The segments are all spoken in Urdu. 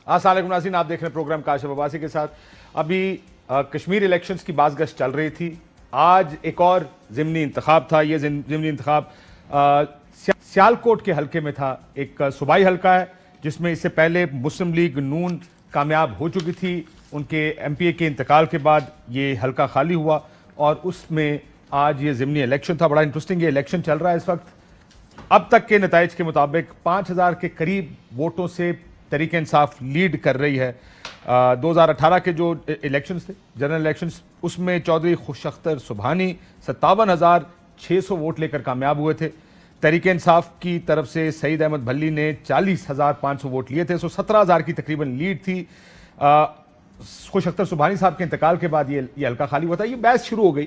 السلام علیکم ناظرین، آپ دیکھ رہے ہیں پروگرام کاشف عباسی کے ساتھ۔ ابھی کشمیر الیکشنز کی باز گشت چل رہی تھی۔ آج ایک اور ضمنی انتخاب تھا۔ یہ ضمنی انتخاب سیالکوٹ کے حلقے میں تھا۔ ایک صوبائی حلقہ ہے جس میں اس سے پہلے مسلم لیگ نون کامیاب ہو چکی تھی۔ ان کے ایم پی اے کے انتقال کے بعد یہ حلقہ خالی ہوا اور اس میں آج یہ ضمنی الیکشن تھا۔ بڑا انٹرسٹنگ یہ الیکشن چل رہا ہے اس وقت۔ اب تک کے نتائج کے مطابق 5000 کے قریب ووٹوں سے تحریک انصاف لیڈ کر رہی ہے۔ 2018 کے جو الیکشنز تھے، جنرل الیکشنز، اس میں چودھری خوش اختر سبحانی 57,600 ووٹ لے کر کامیاب ہوئے تھے۔ تحریک انصاف کی طرف سے سعید احمد بھلی نے 40,500 ووٹ لیے تھے، 17,000 کی تقریباً لیڈ تھی۔ خوش اختر سبحانی صاحب کے انتقال کے بعد یہ حلقہ خالی ہوا تھا۔ یہ بحث شروع ہو گئی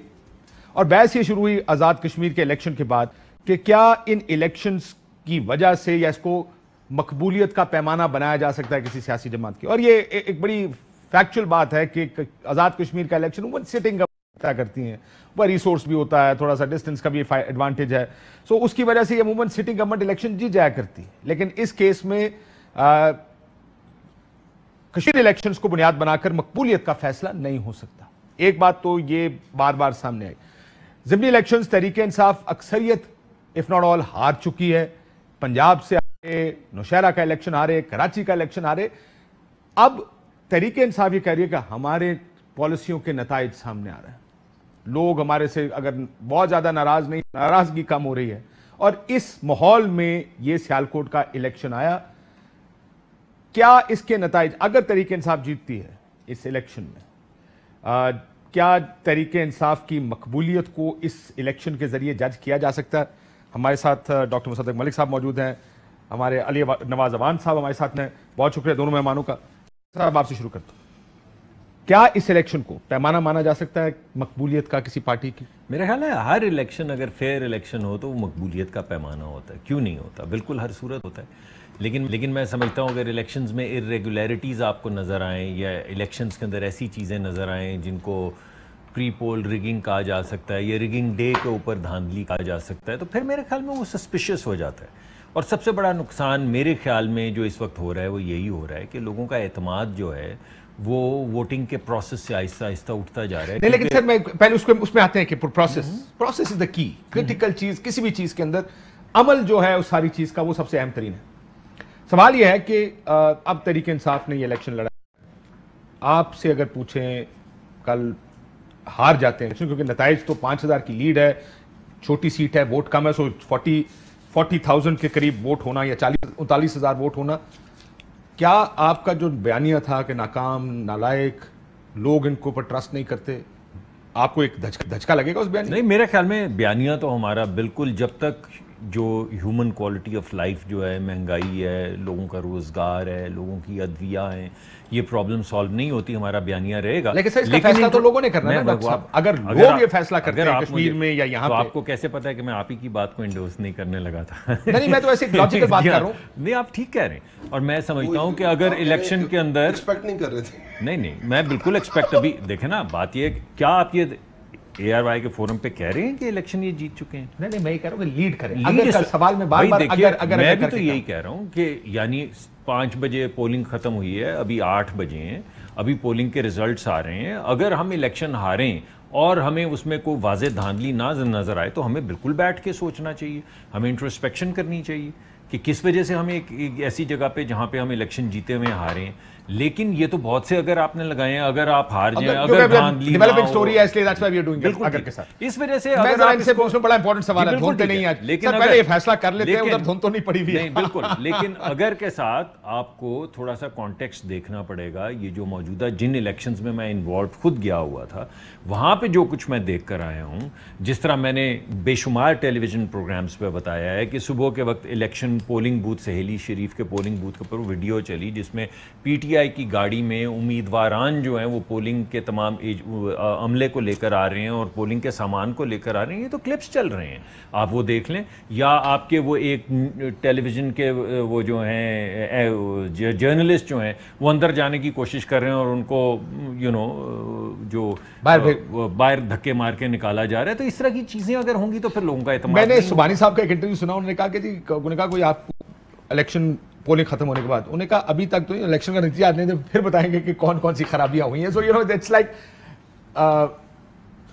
اور بحث یہ شروع ہوئی آزاد کشمیر کے الیکشن کے بعد کہ کیا ان الیکشنز کی وجہ سے یا اس کو مقبولیت کا پیمانہ بنایا جا سکتا ہے کسی سیاسی جماعت کی۔ اور یہ ایک بڑی فیکچول بات ہے کہ آزاد کشمیر کا الیکشن عموماً سٹنگ طے کرتی ہیں، وہ ریسورس بھی ہوتا ہے، تھوڑا سا ڈسٹنس کا بھی ایڈوانٹیج ہے، سو اس کی وجہ سے یہ عموماً سٹنگ گورنمنٹ الیکشن جی جایا کرتی ہے۔ لیکن اس کیس میں کشمیر الیکشنز کو بنیاد بنا کر مقبولیت کا فیصلہ نہیں ہو سکتا۔ ایک بات تو یہ بار بار سامنے آئی، ضمنی الیکشنز تحریک انصاف اکثریت اف ناٹ آل ہار چکی ہے۔ پنجاب سے نوشہرہ کا الیکشن ہارے، کراچی کا الیکشن ہارے۔ اب تحریک انصاف یہ کہہ رہی ہے کہ ہمارے پالیسیوں کے نتائج سامنے آ رہے ہیں، لوگ ہمارے سے اگر بہت زیادہ ناراض نہیں، ناراضگی کم ہو رہی ہے، اور اس ماحول میں یہ سیالکوٹ کا الیکشن آیا۔ کیا اس کے نتائج، اگر تحریک انصاف جیتتی ہے اس الیکشن میں، کیا تحریک انصاف کی مقبولیت کو اس الیکشن کے ذریعے جج کیا جا سکتا ہے؟ ہمارے ساتھ ڈاکٹر مصدق ملک صاحب موجود ہیں، ہمارے علی نواز اوان صاحب ہمارے ساتھ ہیں۔ بہت شکریہ دونوں مہمانوں کا۔ صاحب آپ سے شروع کرتا ہوں، کیا اس الیکشن کو پیمانہ مانا جا سکتا ہے مقبولیت کا کسی پارٹی کی؟ میرا خیال ہے ہر الیکشن اگر فیئر الیکشن ہو تو وہ مقبولیت کا پیمانہ ہوتا ہے، کیوں نہیں ہوتا؟ بالکل ہر صورت ہوتا ہے۔ لیکن میں سمجھتا ہوں اگر الیکشنز میں ارریگولیرٹیز آپ کو نظر آئیں یا الیکشنز کے اندر ایسی چیزیں نظر آئیں جن کو پری پول ریگنگ کہا جا سکتا ہے یا ریگنگ ڈے کے اوپر دھاندلی کہا جا سکتا ہے، تو پھر میرے خیال میں وہ سسپیشس ہو جاتا ہے۔ اور سب سے بڑا نقصان میرے خیال میں جو اس وقت ہو رہا ہے وہ یہی ہو رہا ہے کہ لوگوں کا اعتماد جو ہے وہ ووٹنگ کے پروسیس سے آہستہ آہستہ اٹھتا جا رہا ہے۔ نہیں، لیکن سر میں پہلے اس میں آتے ہیں کہ پروسیس از دا کی، کرٹیکل چیز کسی بھی چیز کے اندر عمل جو ہے اس ساری چیز کا وہ سب سے اہم ترین ہے۔ سوال یہ ہے کہ اب تحریک انصاف نے یہ الیکشن لڑا، آپ سے اگر پوچھیں کل ہار جاتے ہیں کیونکہ نتائج تو 5000 کی لیڈ ہے، چھوٹی سیٹ ہے، ووٹ کم ہے، سو 40,000 کے قریب ووٹ ہونا یا 39,000 ووٹ ہونا، کیا آپ کا جو بیانیہ تھا کہ ناکام، نالائق، لوگ ان کو پر ٹرسٹ نہیں کرتے، آپ کو ایک دھچکا لگے گا اس بیانیہ؟ نہیں، میرے خیال میں بیانیہ تو ہمارا بالکل، جب تک جو ہیومن کوالٹی آف لائف جو ہے، مہنگائی ہے، لوگوں کا روزگار ہے، لوگوں کی ادویہ ہیں، یہ پرابلم سالو نہیں ہوتی، ہمارا بیانیہ رہے گا۔ لیکن سر اس کا فیصلہ تو لوگوں نے کرنا ہے نا ڈاکٹر صاحب، اگر لوگ یہ فیصلہ کرتے ہیں کشمیر میں یا یہاں تو پہ۔ آپ کو کیسے پتا ہے کہ میں آپ ہی کی بات کو انڈورس نہیں کرنے لگا تھا؟ نہیں، میں تو ایسے لاجیکل بات کر رہا ہوں۔ نہیں، آپ ٹھیک کہہ رہے ہیں، اور میں سمجھتا ہوں کہ اگر الیکشن کے اندر ایکسپیکٹ نہیں کر رہے تھے۔ نہیں، میں بالکل ایکسپیکٹ، ابھی دیکھیں نا، بات یہ ہے کیا آپ یہ اے آر وائی کے فورم پہ کہہ رہے ہیں کہ الیکشن یہ جیت چکے ہیں؟ نہیں، میں یہ کہہ رہا ہوں کہ لیڈ کریں۔ اگر کل سوال میں بار بار میں بھی تو یہی کہہ رہا ہوں کہ یعنی 5 بجے پولنگ ختم ہوئی ہے، ابھی 8 بجے ہیں، ابھی پولنگ کے ریزلٹس آ رہے ہیں۔ اگر ہم الیکشن ہاریں اور ہمیں اس میں کوئی واضح دھاندلی نہ نظر آئے تو ہمیں بالکل بیٹھ کے سوچنا چاہیے، ہمیں انٹروسپیکشن کرنی چاہیے کہ کس وجہ سے ہمیں ایک ایسی جگہ پہ جہاں پہ ہم الیکشن جیتے ہوئے ہاریں۔ لیکن یہ تو بہت سے اگر آپ نے لگائے ہیں، اگر آپ ہار جائیں، اگر دھاندلی نہ ہو، سٹوری ہے اس لیے that's why we are doing it اگر کے ساتھ۔ اس وجہ سے میں ذرا ان سے پوچھوں، بڑا امپورٹنٹ سوال ہے، دھونتے نہیں آج، لیکن پہلے یہ فیصلہ کر لیتے ہیں، ادھر دھون تو نہیں پڑی ہوئی ہے۔ نہیں، بالکل، لیکن اگر کے ساتھ آپ کو تھوڑا سا کانٹیکسٹ دیکھنا پڑے گا۔ یہ جو موجودہ جن الیکشنز میں میں انوالو خود گیا ہوا تھا، وہاں پہ جو کچھ میں دیکھ کر آیا ہوں، جس طرح میں نے بے شمار ٹیلی ویژن پروگرامز پہ بتایا ہے کہ صبح کے وقت الیکشن پولنگ بوتھ، سہیلی شریف کے پولنگ بوتھ کے اوپر ویڈیو چلی جس میں پی ٹی آئی کی گاڑی میں امیدواران جو ہیں وہ پولنگ کے تمام عملے کو لے کر آ رہے ہیں اور پولنگ کے سامان کو لے کر آ رہے ہیں۔ یہ تو کلپس چل رہے ہیں، آپ وہ دیکھ لیں، یا آپ کے وہ ایک ٹیلی ویژن کے وہ جو ہیں جرنلسٹ جو ہیں وہ اندر جانے کی کوشش کر رہے ہیں اور ان کو جو باہر دھکے مار کے نکالا جا رہا ہے۔ تو اس طرح کی چیزیں اگر ہوں گی تو پھر لوگوں کا اعتماد۔ میں نے سبحانی صاحب کا ایک انٹرویو سنا، انہوں نے کہا کہ جی، انہوں نے کہا کوئی آپ کو الیکشن پولنگ ختم ہونے کے بعد انہوں نے کہا ابھی تک تو الیکشن کا نتیجہ نہیں تھے, پھر بتائیں گے کہ کون کون سی خرابیاں ہوئی ہیں. So you know it's like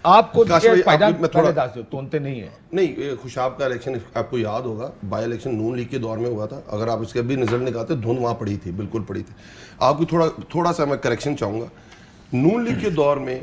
آپ کو تونتے نہیں ہیں. نہیں, خوشاب کا الیکشن آپ کو یاد ہوگا, بائی الیکشن نون لیگ کے دور میں ہوا تھا. اگر آپ اس کے بھی رزلٹ نکالتے دھند وہاں پڑی تھی, بالکل پڑی تھی. آپ کو تھوڑا سا میں کریکشن چاہوں گا. نون لیگ کے دور میں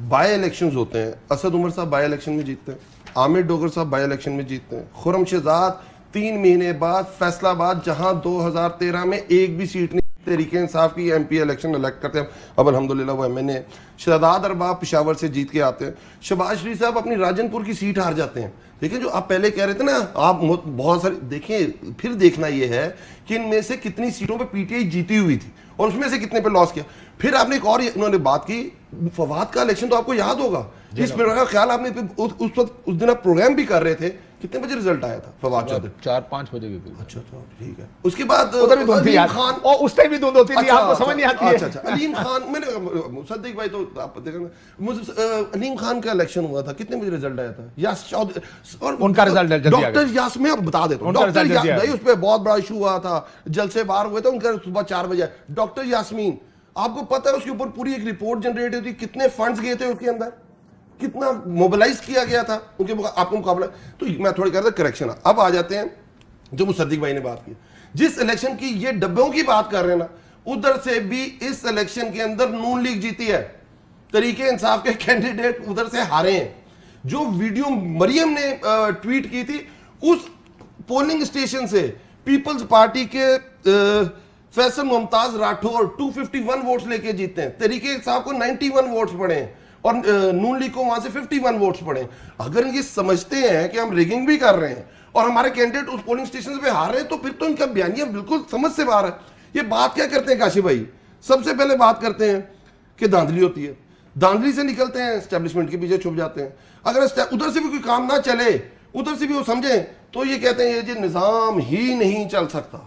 بائی الیکشنز ہوتے ہیں, اسد عمر صاحب بائی الیکشن میں جیتتے ہیں, عامر ڈوگر صاحب بائی الیکشن میں جیتتے ہیں, خرم شہزاد 3 مہینے بعد فیصل آباد جہاں 2013 میں ایک بھی سیٹ نہیں تحریک انصاف کی ایم پی الیکشن الیکٹ کرتے ہیں, اب الحمدللہ وہ ایم این اے. شہزاد ارباب پشاور سے جیت کے آتے ہیں. شہباز شریف صاحب اپنی راجن پور کی سیٹ ہار جاتے ہیں. دیکھیں جو آپ پہلے کہہ رہے تھے نا, آپ بہت ساری دیکھیں, پھر دیکھنا یہ ہے کہ ان میں سے کتنی سیٹوں پہ پی ٹی آئی جیتی ہوئی تھی اور اس میں سے کتنے پہ لاس کیا. پھر آپ نے ایک اور انہوں نے بات کی, فواد کا الیکشن تو آپ کو یاد ہوگا, اس پہ میرا خیال آپ نے اس دن آپ پروگرام بھی کر رہے تھے, کتنے بجے رزلٹ آیا تھا فواد چودھری؟ 4-5 بجے کے قریب. اچھا ٹھیک ہے. اس کے بعد علیم خان, اور اس ٹائم بھی دھند ہوتی تھی, آپ کو سمجھ نہیں آتی ہے. اچھا علیم خان, میں نے مصدق بھائی تو آپ دیکھیں, علیم خان کا الیکشن ہوا تھا, کتنے بجے رزلٹ آیا تھا؟ اور ان کا رزلٹ جلدی آ گیا. ڈاکٹر یاس میں بتا دیتا ہوں, ڈاکٹر بھائی اس پہ بہت بڑا ایشو ہوا تھا, جلسے باہر ہوئے تھے ان کا صبح 4 بجے. ڈاکٹر یاسمین, آپ کو پتہ ہے اس کے اوپر پوری ایک رپورٹ جنریٹ ہوئی تھی, کتنے فنڈز گئے تھے اس کے اندر, کتنا موبلائز کیا گیا تھا ان کے آپ کو مقابلہ. تو میں تھوڑی کہہ رہا تھا کریکشن. اب آ جاتے ہیں جو مصدق بھائی نے بات کی, جس الیکشن کی یہ ڈبوں کی بات کر رہے ہیں نا, ادھر سے بھی اس الیکشن کے اندر نون لیگ جیتی ہے, تحریک انصاف کے کینڈیڈیٹ ادھر سے ہارے ہیں. جو ویڈیو مریم نے ٹویٹ کی تھی, اس پولنگ اسٹیشن سے پیپلز پارٹی کے فیصل ممتاز راٹھور 251 ووٹس لے کے جیتے ہیں, تحریک انصاف کو 91 ووٹس پڑے ہیں اور نون لیگ کو وہاں سے 51 ووٹس پڑے ہیں. اگر یہ سمجھتے ہیں کہ ہم ریگنگ بھی کر رہے ہیں اور ہمارے کینڈیڈیٹ اس پولنگ اسٹیشن پہ ہار رہے ہیں, تو پھر تو ان کا بیانیہ بالکل سمجھ سے باہر ہے. یہ بات کیا کرتے ہیں کاشف بھائی, سب سے پہلے بات کرتے ہیں کہ دھاندلی ہوتی ہے, دھاندلی سے نکلتے ہیں, اسٹیبلشمنٹ کے پیچھے چھپ جاتے ہیں. اگر ادھر سے بھی کوئی کام نہ چلے, ادھر سے بھی وہ سمجھیں, تو یہ کہتے ہیں یہ نظام ہی نہیں چل سکتا.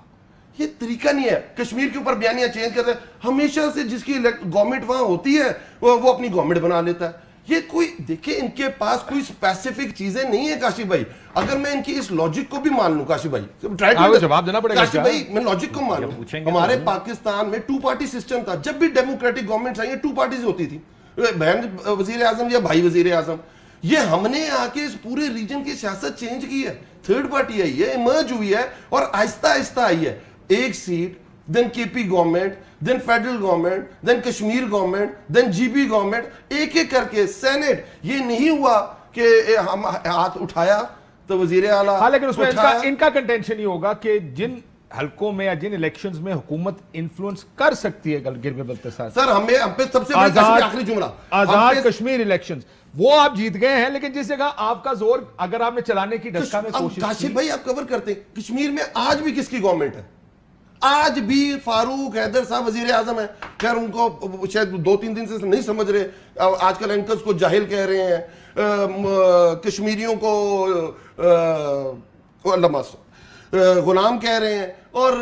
یہ طریقہ نہیں ہے. کشمیر کے اوپر بیانیہ چینج کرتے ہیں, ہمیشہ سے جس کی گورنمنٹ وہاں ہوتی ہے وہ اپنی گورنمنٹ بنا لیتا ہے. یہ کوئی دیکھیں, ان کے پاس کوئی اسپیسیفک چیزیں نہیں ہیں کاشف بھائی. اگر میں ان کی اس لاجک کو بھی مان لوں کاشف بھائی, جواب دینا پڑے گا کاشف بھائی, میں لاجک کو مان لوں. ہمارے پاکستان میں 2 پارٹی سسٹم تھا, جب بھی ڈیموکریٹک گورنمنٹس آئی ہیں 2 پارٹیز ہوتی تھی, بہن وزیر اعظم یا بھائی وزیر اعظم. یہ ہم نے آ کے اس پورے ریجن کی سیاست چینج کی ہے, 3rd پارٹی آئی ہے, ایمرج ہوئی ہے اور آہستہ آہستہ آئی ہے. ایک سیٹ, دین کے پی گورنمنٹ, دین فیڈرل گورنمنٹ, دین کشمیر گورنمنٹ, دین جی پی گورنمنٹ, ایک ایک کر کے سینٹ. یہ نہیں ہوا کہ ہم ہاتھ اٹھایا تو وزیر اعلیٰ. ہاں, لیکن اس میں ان کا کنٹینشن ہی ہوگا کہ جن حلقوں میں یا جن الیکشنز میں حکومت انفلوئنس کر سکتی ہے گرگ بلتسار. سر ہم پہ سب سے بڑا آخری جملہ, آزاد کشمیر الیکشنز وہ آپ جیت گئے ہیں, لیکن جس جگہ آپ کا زور اگر آپ نے چلانے کی ڈسکا میں کوشش کی. کاشف بھائی آپ کور کرتے ہیں, کشمیر میں آج بھی کس کی گورنمنٹ ہے؟ آج بھی فاروق حیدر صاحب وزیر اعظم ہیں. خیر ان کو شاید 2-3 دن سے نہیں سمجھ رہے, آج کل اینکرز کو جاہل کہہ رہے ہیں, کشمیریوں کو غلام کہہ رہے ہیں, اور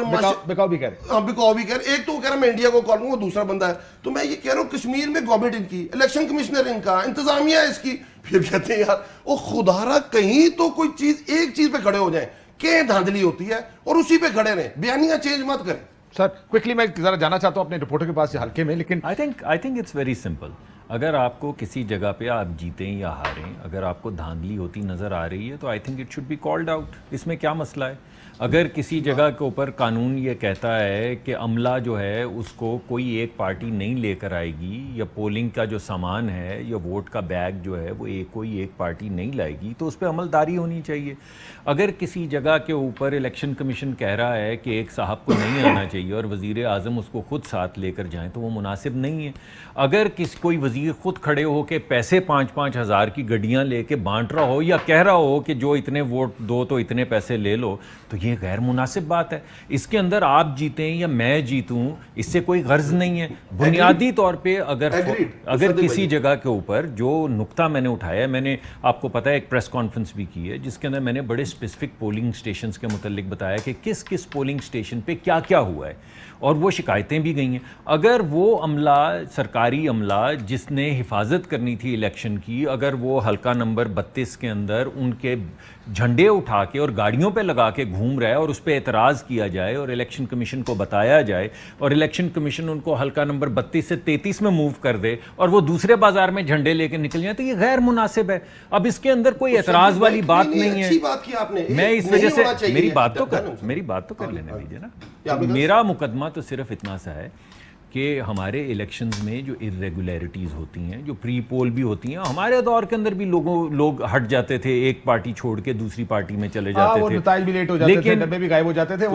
بکاؤ بھی کہہ رہے ہیں. بکاؤ بھی کہہ رہے ہیں. ایک تو کہہ رہا ہے میں انڈیا کو کال کروں, وہ دوسرا بندہ ہے. تو میں یہ کہہ رہا ہوں کشمیر میں گورنمنٹ ان کی, الیکشن کمشنر ان کا, انتظامیہ اس کی. پھر کہتے ہیں یار او خدا را کہیں تو کوئی چیز ایک چیز پہ کھڑے ہو جائیں کہ دھاندلی ہوتی ہے اور اسی پہ کھڑے رہیں, بیانیہ چینج مت کریں. سر کوئکلی میں ذرا جانا چاہتا ہوں اپنے رپورٹر کے پاس سے حلقے میں, لیکن I think it's very simple. اگر آپ کو کسی جگہ پہ آپ جیتیں یا ہاریں, اگر آپ کو دھاندلی ہوتی نظر آ رہی ہے تو I think it should be called out. اس میں کیا مسئلہ ہے؟ اگر کسی جگہ کے اوپر قانون یہ کہتا ہے کہ عملہ جو ہے اس کو کوئی ایک پارٹی نہیں لے کر آئے گی, یا پولنگ کا جو سامان ہے یا ووٹ کا بیگ جو ہے وہ کوئی ایک پارٹی نہیں لائے گی, تو اس پہ عملداری ہونی چاہیے. اگر کسی جگہ کے اوپر الیکشن کمیشن کہہ رہا ہے کہ ایک صاحب کو نہیں آنا چاہیے اور وزیر اعظم اس کو خود ساتھ لے کر جائیں, تو وہ مناسب نہیں ہے. اگر کوئی وزیر خود کھڑے ہو کے پیسے 5-5 ہزار کی گڈیاں لے کے بانٹ رہا ہو یا کہہ رہا ہو کہ جو اتنے ووٹ دو تو اتنے پیسے لے لو, تو یہ غیر مناسب بات ہے. اس کے اندر آپ جیتیں یا میں جیتوں, اس سے کوئی غرض نہیں ہے. بنیادی طور پہ اگر کسی جگہ کے اوپر جو نقطہ میں نے اٹھایا, میں نے آپ کو پتہ ہے ایک پریس کانفرنس بھی کی ہے جس کے اندر میں نے بڑے اسپیسیفک پولنگ اسٹیشنز کے متعلق بتایا کہ کس کس پولنگ اسٹیشن پہ کیا کیا ہوا ہے, اور وہ شکایتیں بھی گئی ہیں. اگر وہ عملہ, سرکاری عملہ جس جس نے حفاظت کرنی تھی الیکشن کی، اگر وہ حلقہ نمبر 32 کے اندر ان کے جھنڈے اٹھا کے اور گاڑیوں پہ لگا کے گھوم رہا ہے اور اس پہ اعتراض کیا جائے اور الیکشن کمیشن کو بتایا جائے اور الیکشن کمیشن ان کو حلقہ نمبر 32 سے 33 میں موو کر دے اور وہ دوسرے بازار میں جھنڈے لے کے نکل جائیں، تو یہ غیر مناسب ہے. اب اس کے اندر کوئی اعتراض والی بات نہیں ہے. میں اس وجہ سے میری بات تو کر لینے دیجیے نا. میرا مقدمہ تو صرف اتنا سا ہے کہ ہمارے الیکشنز میں جو irregularities ہوتی ہیں، جو پری پول بھی ہوتی ہیں، ہمارے دور کے اندر بھی لوگ ہٹ جاتے تھے، ایک پارٹی چھوڑ کے دوسری پارٹی میں چلے جاتے تھے، وہ نتائج بھی لیٹ ہو جاتے تھے، ڈبے بھی غائب ہو جاتے تھے.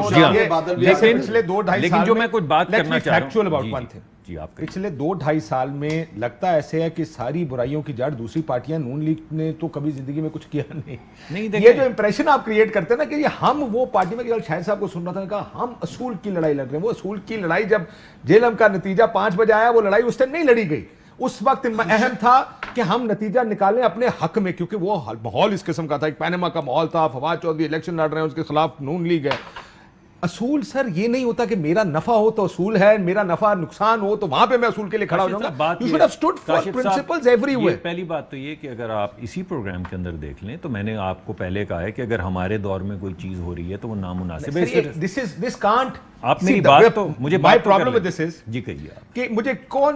لیکن جو میں کچھ بات کرنا چاہ رہا ہوں، پچھلے 2-2.5 سال میں لگتا ایسے ہے کہ ساری برائیوں کی جڑ دوسری پارٹیاں، نون لیگ نے تو کبھی زندگی میں کچھ کیا نہیں. یہ جو امپریشن آپ کریٹ کرتے ہیں نا کہ ہم وہ پارٹی میں، شاہد صاحب کو سن رہا تھا، کہا ہم اصول کی لڑائی لڑ رہے ہیں. وہ اصول کی لڑائی جب جیلم کا نتیجہ 5 بجے آیا، وہ لڑائی اس ٹائم نہیں لڑی گئی. اس وقت اہم تھا کہ ہم نتیجہ نکالیں اپنے حق میں، کیونکہ وہ ماحول اس قسم کا تھا. ایک پینما کا ماحول تھا، فواد چودھری الیکشن لڑ رہے ہیں، اس کے خلاف نون لیگ ہے. اصول سر یہ نہیں ہوتا کہ میرا نفع ہو تو اصول ہے، میرا نفع نقصان ہو تو وہاں پہ میں اصول کے لیے کھڑا ہو جاؤں گا. You should have stood for principles everywhere. پہلی بات تو یہ کہ اگر آپ اسی پروگرام کے اندر دیکھ لیں تو میں نے آپ کو پہلے کہا ہے کہ اگر ہمارے دور میں کوئی چیز ہو رہی ہے تو وہ نامناسب ہے. This can't. آپ میری بات تو مجھے my problem with this is جی کہیے آپ کہ مجھے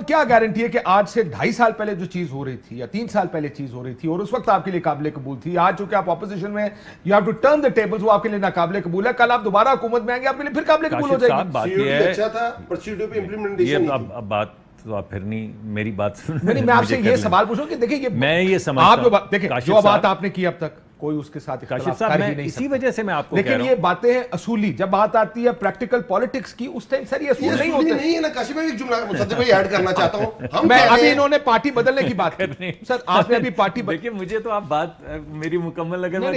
کیا گارنٹی ہے کہ آج سے 2.5 سال پہلے جو چیز ہو رہی تھی یا 3 سال پہلے چیز ہو رہی تھی اور اس وقت آپ کے لیے قابل قبول تھی، آج چونکہ آپ اپوزیشن میں you have to turn the tables، وہ آپ کے لیے ناقابل قبول ہے. کل آپ دوبارہ حکومت میں آئیں گے، آپ کے لیے پھر قابل قبول ہو جائے گی. بات یہ ہے اچھا تھا، پروسیڈور پہ امپلیمنٹیشن اب بات تو آپ پھر نہیں میری بات سن. میں آپ سے یہ سوال پوچھوں کہ دیکھیں میں یہ سمجھتا ہوں، دیکھیں جو بات آپ نے کی اب تک کوئی اس کے ساتھ کاشف صاحب میں اسی وجہ سے میں آپ کو کہہ رہا ہوں، لیکن یہ باتیں ہیں اصولی. جب بات آتی ہے پریکٹیکل پالیٹکس کی، اس ٹائم سر یہ اصول نہیں ہوتے. نہیں ہے نا کاشف، میں ایک جملہ مصدق بھائی ایڈ کرنا چاہتا ہوں. میں ابھی انہوں نے پارٹی بدلنے کی بات کی سر، آپ نے ابھی پارٹی دیکھیں مجھے تو آپ بات میری مکمل اگر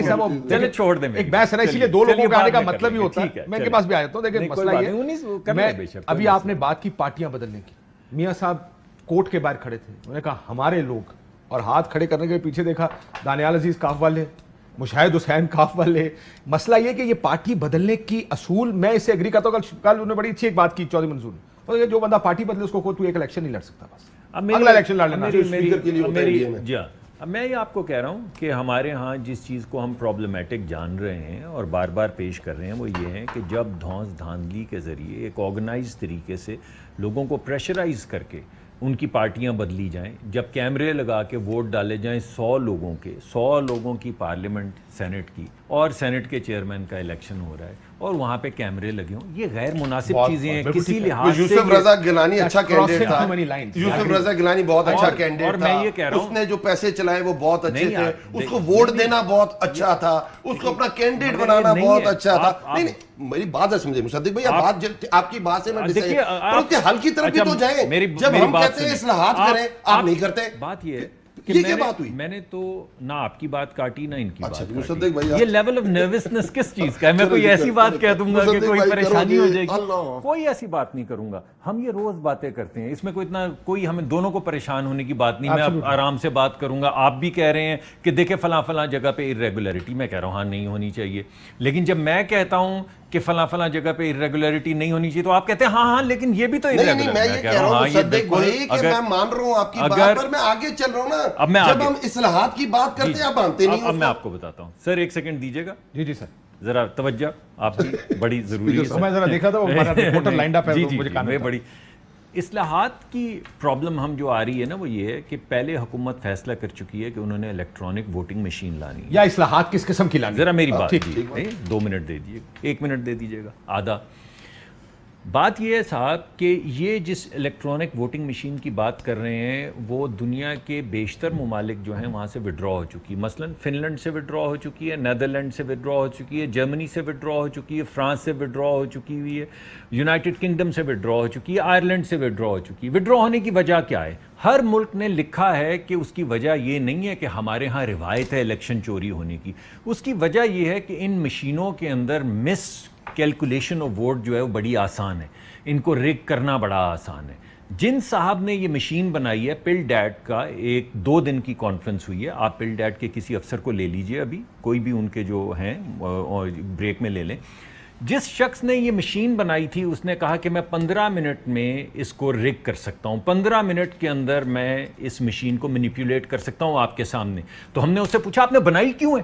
چلے چھوڑ دیں، ایک بحث ہے نا، اسی لیے 2 لوگوں کا آنے کا مطلب ہی ہوتا ہے. میں ان کے پاس بھی آ جاتا ہوں. دیکھیں مسئلہ یہ ابھی آپ نے بات کی پارٹیاں بدلنے کی. میاں صاحب کورٹ کے باہر کھڑے تھے، انہوں نے کہا ہمارے لوگ، اور ہاتھ کھڑے کرنے کے پیچھے دیکھا دانیال عزیز کاف والے، مشاہد حسین کاف والے. مسئلہ یہ کہ یہ پارٹی بدلنے کی اصول، میں اس سے ایگری کرتا ہوں. کل انہوں نے بڑی اچھی ایک بات کی چودھری منظور نے، جو بندہ پارٹی بدلے اس کو تو ایک الیکشن نہیں لڑ سکتا، بس اگلا الیکشن لڑ لینا. جی اب میں یہ آپ کو کہہ رہا ہوں کہ ہمارے ہاں جس چیز کو ہم پرابلمیٹک جان رہے ہیں اور بار بار پیش کر رہے ہیں وہ یہ ہے کہ جب دھونس دھاندلی کے ذریعے ایک آرگنائز طریقے سے لوگوں کو پریشرائز کر کے ان کی پارٹیاں بدلی جائیں، جب کیمرے لگا کے ووٹ ڈالے جائیں 100 لوگوں کی پارلیمنٹ سینٹ کی، اور سینٹ کے چیئرمین کا الیکشن ہو رہا ہے اور وہاں پہ کیمرے لگے ہوں، یہ غیر مناسب چیزیں ہیں کسی لحاظ سے. یوسف رضا گیلانی اچھا کینڈیڈیٹ تھا، یوسف رضا گیلانی بہت اچھا کینڈیڈیٹ تھا، اور میں یہ کہہ رہا ہوں اس نے جو پیسے چلائے وہ بہت اچھے تھے، اس کو ووٹ دینا بہت اچھا تھا، اس کو اپنا کینڈیڈیٹ بنانا بہت اچھا تھا. نہیں میری بات ہے سمجھے مصدق بھائی، آپ کی بات سے میں پر اس کے حل کی طرف بھی تو جائیں. جب ہم کہتے ہیں اصلاحات کریں، آپ نہیں کرتے. بات یہ ہے یہ کیا بات ہوئی؟ میں نے تو نہ آپ کی بات کاٹی نہ ان کی بات کاٹی. یہ لیول آف نروسنس کس چیز کا ہے؟ میں کوئی ایسی بات کہہ دوں گا کہ کوئی پریشانی ہو جائے گی، کوئی ایسی بات نہیں کروں گا. ہم یہ روز باتیں کرتے ہیں، اس میں کوئی ہمیں دونوں کو پریشان ہونے کی بات نہیں. میں آرام سے بات کروں گا. آپ بھی کہہ رہے ہیں کہ دیکھیں فلاں جگہ پہ irregularity، میں کہہ رہا ہوں ہاں نہیں ہونی چاہیے. لیکن جب میں کہتا ہوں کہ فلاں جگہ پہ irregularity نہیں ہونی چاہیے تو آپ کہتے ہیں ہاں لیکن یہ بھی تو irregular. نہیں میں یہ کہہ رہا ہوں مصدق بھائی کہ میں مان رہا ہوں آپ کی بات پر، میں آگے چل رہا ہوں نا. جب ہم اصلاحات کی بات کرتے ہیں آپ مانتے نہیں. اب میں آپ کو بتاتا ہوں سر، 1 سیکنڈ دیجیے گا. جی سر ذرا توجہ آپ کی بڑی ضروری ہے. میں ذرا دیکھا تھا وہ ہمارا رپورٹر لائنڈ اپ ہے، مجھے کہنا ہے بڑی اصلاحات کی پرابلم ہم جو آ رہی ہے نا وہ یہ ہے کہ پہلے حکومت فیصلہ کر چکی ہے کہ انہوں نے الیکٹرانک ووٹنگ مشین لانی ہے. یا اصلاحات کس قسم کی لانی؟ ذرا میری بات 2 منٹ دے دیجیے، 1 منٹ دے دیجیے گا آدھا. بات یہ ہے صاحب کہ یہ جس الیکٹرانک ووٹنگ مشین کی بات کر رہے ہیں وہ دنیا کے بیشتر ممالک جو ہیں وہاں سے وڈرا ہو چکی ہے. مثلا فن لینڈ سے وڈرا ہو چکی ہے، نیدرلینڈ سے وڈرا ہو چکی ہے، جرمنی سے وڈرا ہو چکی ہے، فرانس سے وڈرا ہو چکی ہوئی ہے، یونائٹڈ کنگڈم سے وڈرا ہو چکی ہے، آئرلینڈ سے وڈرا ہو چکی ہے. وڈرا ہونے کی وجہ کیا ہے؟ ہر ملک نے لکھا ہے کہ اس کی وجہ یہ نہیں ہے کہ ہمارے ہاں روایت ہے الیکشن چوری ہونے کی. اس کی وجہ یہ ہے کہ ان مشینوں کے اندر مس کیلکولیشن آف ووٹ جو ہے وہ بڑی آسان ہے، ان کو ریگ کرنا بڑا آسان ہے. جن صاحب نے یہ مشین بنائی ہے، پل ڈیٹ کا 2 دن کی کانفرنس ہوئی ہے. آپ پل ڈیٹ کے کسی افسر کو لے لیجئے، ابھی کوئی بھی ان کے جو ہیں بریک میں لے لیں. جس شخص نے یہ مشین بنائی تھی اس نے کہا کہ میں 15 منٹ میں اس کو ریگ کر سکتا ہوں، 15 منٹ کے اندر میں اس مشین کو مینیپولیٹ کر سکتا ہوں آپ کے سامنے. تو ہم نے اس سے پوچھا آپ نے بنائی کیوں ہے؟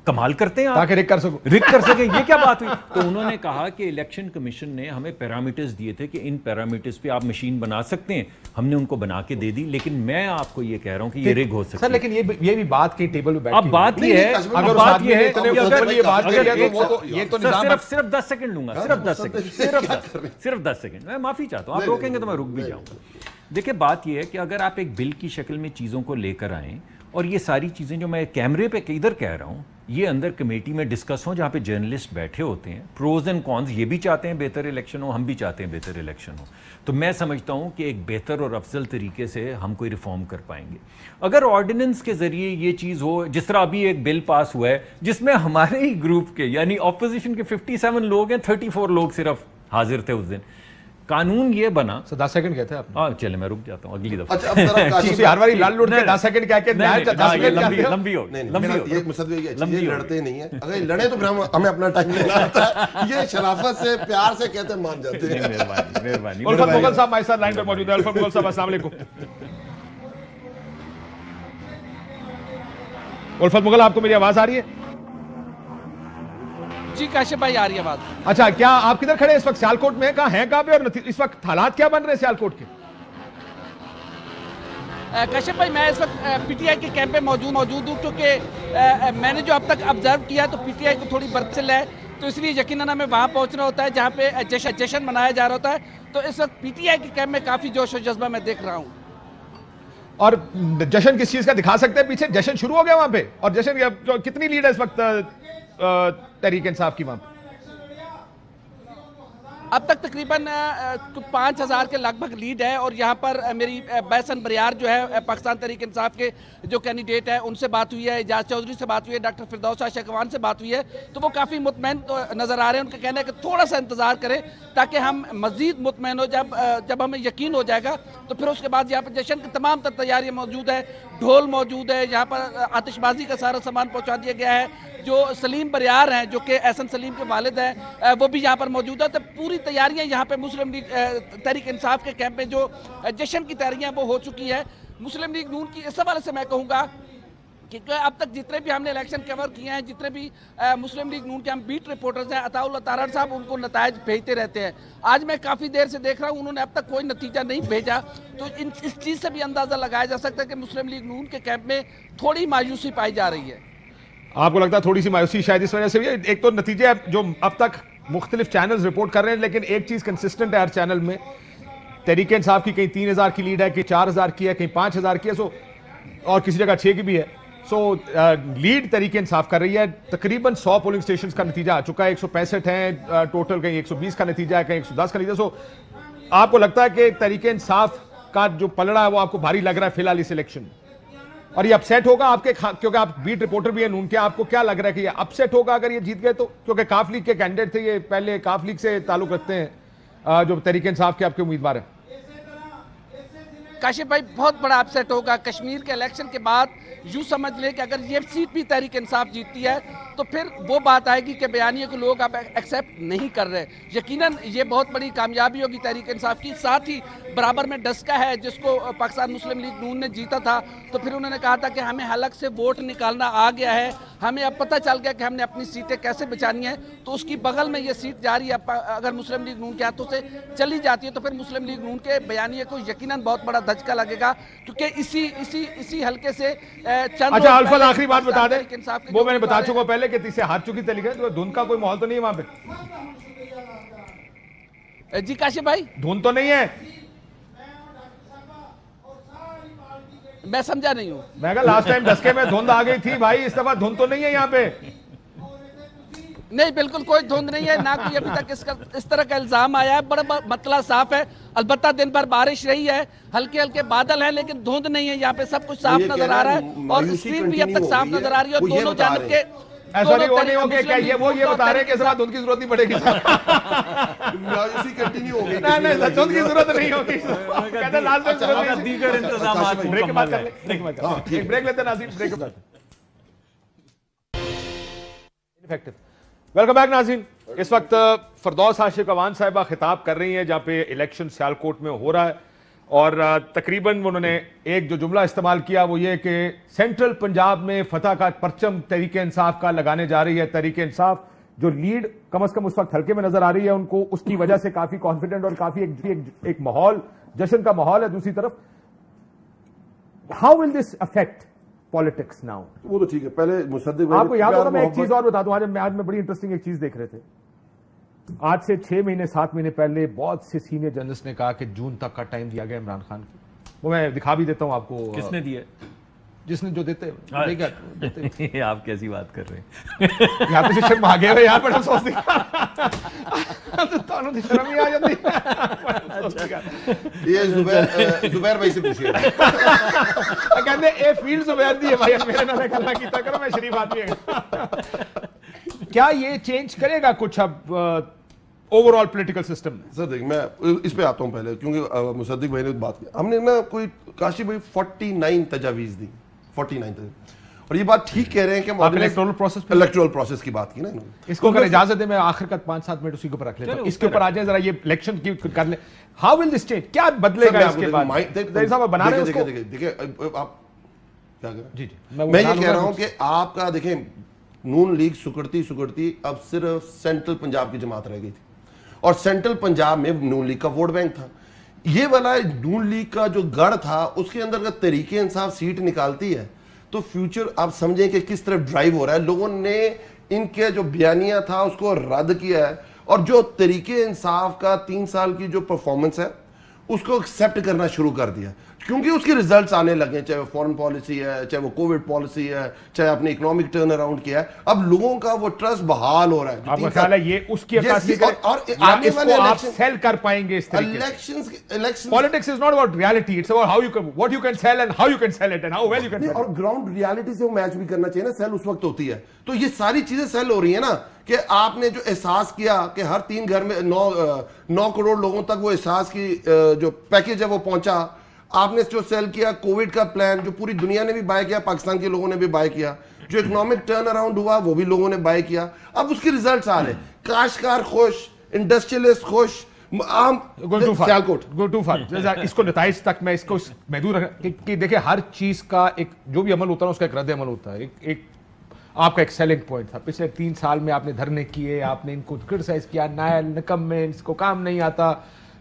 کمال کرتے ہیں آپ، تاکہ ریگ کر سکیں. یہ کیا بات ہوئی؟ تو انہوں نے کہا کہ الیکشن کمیشن نے ہمیں پیرامیٹرز دیے تھے کہ ان پیرامیٹرز پہ آپ مشین بنا سکتے ہیں، ہم نے ان کو بنا کے دے دی. لیکن میں آپ کو یہ کہہ رہا ہوں کہ یہ ریگ ہو سکتا ہے. سر لیکن یہ بھی بات کی ٹیبل پہ بیٹھ اب بات یہ ہے، صرف 10 سیکنڈ لوں گا، صرف 10 سیکنڈ. میں معافی چاہتا ہوں، آپ روکیں گے تو میں رک بھی جاؤں گا. دیکھیں بات یہ ہے کہ اگر آپ ایک بل کی شکل میں چیزوں کو لے کر آئیں اور یہ ساری چیزیں جو میں کیمرے پہ ادھر کہہ رہا ہوں یہ اندر کمیٹی میں ڈسکس ہوں جہاں پہ جرنلسٹ بیٹھے ہوتے ہیں، پروز اینڈ کونز، یہ بھی چاہتے ہیں بہتر الیکشن ہو، ہم بھی چاہتے ہیں بہتر الیکشن ہو، تو میں سمجھتا ہوں کہ ایک بہتر اور افضل طریقے سے ہم کوئی ریفارم کر پائیں گے. اگر آرڈیننس کے ذریعے یہ چیز ہو، جس طرح ابھی ایک بل پاس ہوا ہے جس میں ہمارے ہی گروپ کے یعنی اپوزیشن کے 57 لوگ ہیں، 34 لوگ صرف حاضر تھے اس دن. قانون یہ بنا 10 سیکنڈ کہتے ہیں آپ. ہاں چلے میں رک جاتا ہوں اگلی دفعہ. ہر باری لال لوٹ کے 10 سیکنڈ کہہ کے لمبی ہو لڑتے نہیں ہیں، اگر لڑے تو ہمیں اپنا ٹائم لینا ہوتا ہے. یہ شرافت سے پیار سے کہتے ہیں مان جاتے ہیں. مہربانی. الفت مغل صاحب ہمارے ساتھ لائن پر موجود ہے. الفت مغل صاحب السلام علیکم. الفت مغل آپ کو میری آواز آ رہی ہے؟ جی کاشف بھائی آ رہی ہے بات. اچھا کیا آپ کدھر کھڑے ہیں اس وقت؟ سیالکوٹ میں کہاں ہیں کہاں پہ اور اس وقت حالات کیا بن رہے ہیں سیالکوٹ کے؟ کاشف بھائی میں اس وقت پی ٹی آئی کے کیمپ پہ موجود ہوں کیونکہ میں نے جو اب تک آبزرو کیا تو پی ٹی آئی کو تھوڑی برکت ہے تو اس لیے یقیناً ہمیں وہاں پہنچنا ہوتا ہے جہاں پہ جشن منایا جا رہا ہوتا ہے. تو اس وقت پی ٹی آئی کے کیمپ میں کافی جوش و جذبہ میں دیکھ رہا ہوں. اور جشن کس چیز کا دکھا سکتے ہیں؟ پیچھے جشن شروع ہو گیا وہاں پہ، اور جشن کتنی لیڈ ہے اس وقت تحریک انصاف کی وہاں پہ؟ اب تک تقریباً 5000 کے لگ بھگ لیڈ ہے. اور یہاں پر میری بحسن بریار جو ہے پاکستان تحریک انصاف کے جو کینڈیڈیٹ ہے ان سے بات ہوئی ہے، اعجاز چودھری سے بات ہوئی ہے، ڈاکٹر فردوس شاکوان سے بات ہوئی ہے. تو وہ کافی مطمئن نظر آ رہے ہیں. ان کا کہنا ہے کہ تھوڑا سا انتظار کریں تاکہ ہم مزید مطمئن ہو. جب ہمیں یقین ہو جائے گا تو پھر اس کے بعد یہاں پر جشن کی تمام تر تیاریاں موجود ہے، ڈھول موجود ہے، یہاں پر آتش بازی کا سارا سامان پہنچا دیا گیا ہے. جو سلیم بریار ہیں جو کہ احسن سلیم کے والد ہیں وہ بھی یہاں پر موجود ہے. تو پوری تیاریاں یہاں پہ مسلم لیگ تحریک انصاف کے کیمپ میں جو جشن کی تیاریاں وہ ہو چکی ہیں. مسلم لیگ نون کی اس حوالے سے میں کہوں گا کہ اب تک جتنے بھی ہم نے الیکشن کور کیے ہیں، جتنے بھی مسلم لیگ نون کے ہم بیٹ رپورٹرز ہیں، عطا اللہ تارڑ صاحب ان کو نتائج بھیجتے رہتے ہیں. آج میں کافی دیر سے دیکھ رہا ہوں انہوں نے اب تک کوئی نتیجہ نہیں بھیجا. تو اس چیز سے بھی اندازہ لگایا جا سکتا ہے کہ مسلم لیگ نون کے کیمپ میں تھوڑی مایوسی پائی جا رہی ہے. آپ کو لگتا ہے تھوڑی سی مایوسی شاید اس وجہ سے بھی؟ ایک تو نتیجے جو اب تک مختلف چینلز رپورٹ کر رہے ہیں، لیکن ایک چیز کنسسٹنٹ ہے ہر چینل میں، تحریک انصاف کی کہیں 3000 کی لیڈ ہے، کہیں 4000 کی ہے، کہیں 5000 کی ہے، اور کسی جگہ 6 کی بھی ہے. لیڈ تحریک انصاف کر رہی ہے. تقریباً 100 پولنگ سٹیشنز کا نتیجہ آ چکا ہے، 165 ہیں ٹوٹل، کہیں 120 کا نتیجہ ہے، کہیں 110 کا نتیجہ. آپ کو لگتا ہے کہ تحریک انصاف کا جو پلڑا ہے وہ آپ کو بھاری لگ رہا ہے فی الحال اس الیکشن میں، اور یہ اپسیٹ ہوگا آپ کے، کیونکہ آپ بیٹ رپورٹر بھی ہیں نون کے، آپ کو کیا لگ رہا ہے کہ یہ اپسیٹ ہوگا اگر یہ جیت گئے تو؟ کیونکہ کاف لیگ کے کینڈیڈیٹ تھے، یہ پہلے کاف لیگ سے تعلق رکھتے ہیں جو تحریک انصاف کے آپ کے امیدوار ہیں. کاشف بھائی بہت بڑا اپسیٹ ہوگا. کشمیر کے الیکشن کے بعد یوں سمجھ لیں کہ اگر یہ سیٹ بھی تحریک انصاف جیتتی ہے تو پھر وہ بات آئے گی کہ بیانیے کو لوگ اب ایکسیپٹ نہیں کر رہے. یقیناً یہ بہت بڑی کامیابی ہوگی تحریک انصاف کی. ساتھ ہی برابر میں ڈسکا ہے جس کو پاکستان مسلم لیگ نون نے جیتا تھا، تو پھر انہوں نے کہا تھا کہ ہمیں حلق سے ووٹ نکالنا آ گیا ہے، ہمیں اب پتہ چل گیا کہ ہم نے اپنی سیٹیں کیسے بچانی ہیں. تو اس کی بغل میں یہ سیٹ جاری ہے. اگر مسلم لیگ نون کے ہاتھوں سے چلی جاتی ہے تو پھر مسلم لیگ نون کے بیانیے کو یقیناً بہت بڑا دھچکا لگے گا، کیونکہ اسی حلقے سے چند. اچھا الفت آخری بات بتا دیں، وہ میں نے بتا چکا پہلے کہ تیسے ہار چکی تحریک ہے، تو دھند کا کوئی ماحول تو نہیں ہے وہاں پہ؟ جی کاشف بھائی دھند تو نہیں ہے؟ میں سمجھا نہیں ہوں. میں کہا لاسٹ ٹائم دسکے میں دھند آ گئی تھی بھائی، اس دفعہ دھند تو نہیں ہے یہاں پہ؟ نہیں بالکل کوئی دھند نہیں ہے، نہ کوئی ابھی تک اس طرح کا الزام آیا ہے. بڑا مسئلہ صاف ہے. البتہ دن بھر بارش رہی ہے، ہلکے ہلکے بادل ہیں، لیکن دھند نہیں ہے. یہاں پہ سب کچھ صاف نظر آ رہا ہے اور اسکرین بھی اب تک صاف نظر آ رہی ہے. اور دونوں جانب کے ایسا نہیں، وہ نہیں ہوگا کیا یہ بتا رہے ہیں کہ اس بار دھند کی ضرورت نہیں پڑے گی؟ نہیں دھند کی ضرورت نہیں ہوگی. کہتے ہیں لاسٹ ٹائم دیگر انتظامات مکمل ہے. ایک بریک لیتے ہیں ناظرین، بریک کے بعد ویلکم بیک ناظرین. اس وقت فردوس عاشق اوان صاحبہ خطاب کر رہی ہیں جہاں پہ الیکشن سیالکوٹ میں ہو رہا ہے، اور تقریباً انہوں نے ایک جو جملہ استعمال کیا وہ یہ کہ سینٹرل پنجاب میں فتح کا پرچم تحریک انصاف کا لگانے جا رہی ہے. تحریک انصاف جو لیڈ کم از کم اس وقت حلقے میں نظر آ رہی ہے ان کو اس کی وجہ سے کافی کانفیڈنٹ اور کافی ایک ماحول جشن کا ماحول ہے. دوسری طرف how will this affect politics now? وہ تو ٹھیک ہے. پہلے مصدق آپ کو یاد ہوگا، میں ایک چیز اور بتا دوں، آج میں بڑی انٹرسٹنگ ایک چیز دیکھ رہے تھے. آج سے 6 مہینے 7 مہینے پہلے بہت سے سینئر جرنلسٹ نے کہا کہ جون تک کا ٹائم دیا گیا عمران خان کو. وہ میں دکھا بھی دیتا ہوں آپ کو. کس نے دیا؟ جس نے جو دیتے آپ کیسی بات کر رہے ہیں؟ یہاں پہ شرم آ گیا ہے، یہاں پر سوچ شرم ہی آ جاتی. یہ زبیر بھائی سے پوچھیے. کہتے اے فیلڈ زبیر دی ہے بھائی، میرے نال گلا کیتا کرو، میں شریف آدمی ہوں. کیا یہ چینج کرے گا کچھ اب اوور آل پولیٹیکل سسٹم میں؟ سر دیکھ، میں اس پہ آتا ہوں پہلے، کیونکہ مصدق بھائی نے بات کی. ہم نے نا کوئی کاشی بھائی 49 تجاویز دی، 49 اور یہ بات ٹھیک کہہ رہے ہیں کہ الیکٹورل پروسیس کی بات کی نا. اس کو اگر اجازت ہے میں آخر کا 5-7 منٹ اسی کے اوپر رکھ لیتا ہوں. اس کے اوپر آ جائیں ذرا، یہ الیکشن کی کر لیں. How will this change? کیا بدلے گا اس کے بعد؟ بنا رہے ہیں دیکھیں آپ کیا کر رہے ہیں. میں یہ کہہ رہا ہوں کہ آپ کا دیکھیں نون لیگ سکڑتی اب صرف سینٹرل پنجاب کی جماعت رہ گئی تھی، اور سینٹرل پنجاب میں نون لیگ کا ووٹ بینک تھا. یہ والا نون لیگ کا جو گڑھ تھا اس کے اندر اگر تحریک انصاف سیٹ نکالتی ہے تو فیوچر آپ سمجھیں کہ کس طرف ڈرائیو ہو رہا ہے. لوگوں نے ان کے جو بیانیہ تھا اس کو رد کیا ہے، اور جو تحریک انصاف کا 3 سال کی جو پرفارمنس ہے اس کو ایکسیپٹ کرنا شروع کر دیا، کیونکہ اس کی ریزلٹس آنے لگے، چاہے وہ فورن پالیسی ہے، چاہے وہ کووڈ پالیسی ہے، چاہے اپنے اکنامک ٹرن اراؤنڈ کیا ہے. اب لوگوں کا وہ ٹرسٹ بحال ہو رہا ہے. آپ کا خیال ہے یہ اس کی عکاسی ہے اور آنے والے آپ سیل کر پائیں گے اس طریقے سے؟ Politics is not about reality, it's about how you can what you can sell and how you can sell it and how well you can. اور گراؤنڈ ریالٹی سے وہ میچ بھی کرنا چاہیے نا. سیل اس وقت ہوتی ہے تو یہ ساری چیزیں سیل ہو رہی ہیں نا، کہ آپ نے جو احساس کیا کہ ہر 3 گھر میں 9 کروڑ لوگوں تک وہ احساس کی جو پیکیج ہے وہ پہنچا. آپ نے جو سیل کیا کووڈ کا پلان، جو پوری دنیا نے بھی بائی کیا، پاکستان کے لوگوں نے بھی بائی کیا. جو اکنامک ٹرن اراؤنڈ ہوا وہ بھی لوگوں نے بائی کیا. اب اس کی ریزلٹس آ رہے، کاشتکار خوش، انڈسٹریلسٹ خوش. اس کو نتائج تک میں اس کو محدود رکھنا کہ دیکھیں ہر چیز کا ایک جو بھی عمل ہوتا ہے اس کا ایک رد عمل ہوتا ہے. ایک آپ کا ایک سیلنگ پوائنٹ تھا پچھلے 3 سال میں، آپ نے دھرنے کیے، آپ نے ان کو کرٹیسائز کیا، نائل نکمے، اس کو کام نہیں آتا،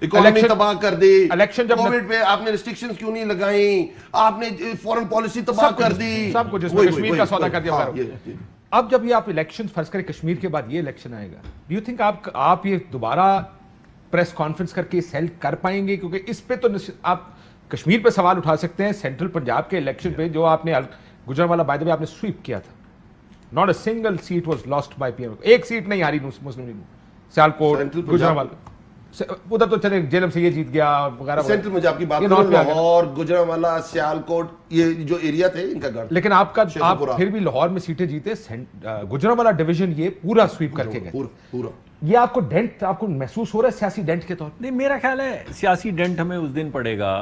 اکانومی تباہ کر دی. الیکشن جب کووڈ پہ آپ نے ریسٹرکشنز کیوں نہیں لگائیں، آپ نے فورن پالیسی تباہ کر دی، سب کچھ جس میں کشمیر کا سودا کر دیا. اب جب یہ آپ الیکشن فرض کریں کشمیر کے بعد یہ الیکشن آئے گا، ڈو یو تھنک آپ یہ دوبارہ پریس کانفرنس کر کے سیل کر پائیں گے؟ کیونکہ اس پہ تو آپ کشمیر پہ سوال اٹھا سکتے ہیں، سینٹرل پنجاب کے الیکشن پہ جو آپ نے گجرانوالہ بائی دی وے آپ نے سویپ کیا تھا، not a single seat was lost by P M. ایک سیٹ نہیں ہاری مسلم لیگ، سیالکوٹ، گجرانوالہ. ادھر تو چلے جیلم سے یہ جیت گیا وغیرہ. سینٹرل پنجاب کی بات کریں، لاہور، گجرانوالہ، سیالکوٹ، یہ جو ایریا تھے ان کا گڑھ. لیکن آپ پھر بھی لاہور میں سیٹیں جیتے، گجرانوالہ ڈویژن یہ پورا سویپ کر کے گئے. پورا یہ آپ کو ڈینٹ آپ کو محسوس ہو رہا ہے سیاسی ڈینٹ کے طور پر؟ نہیں، میرا خیال ہے سیاسی ڈینٹ ہمیں اس دن پڑے گا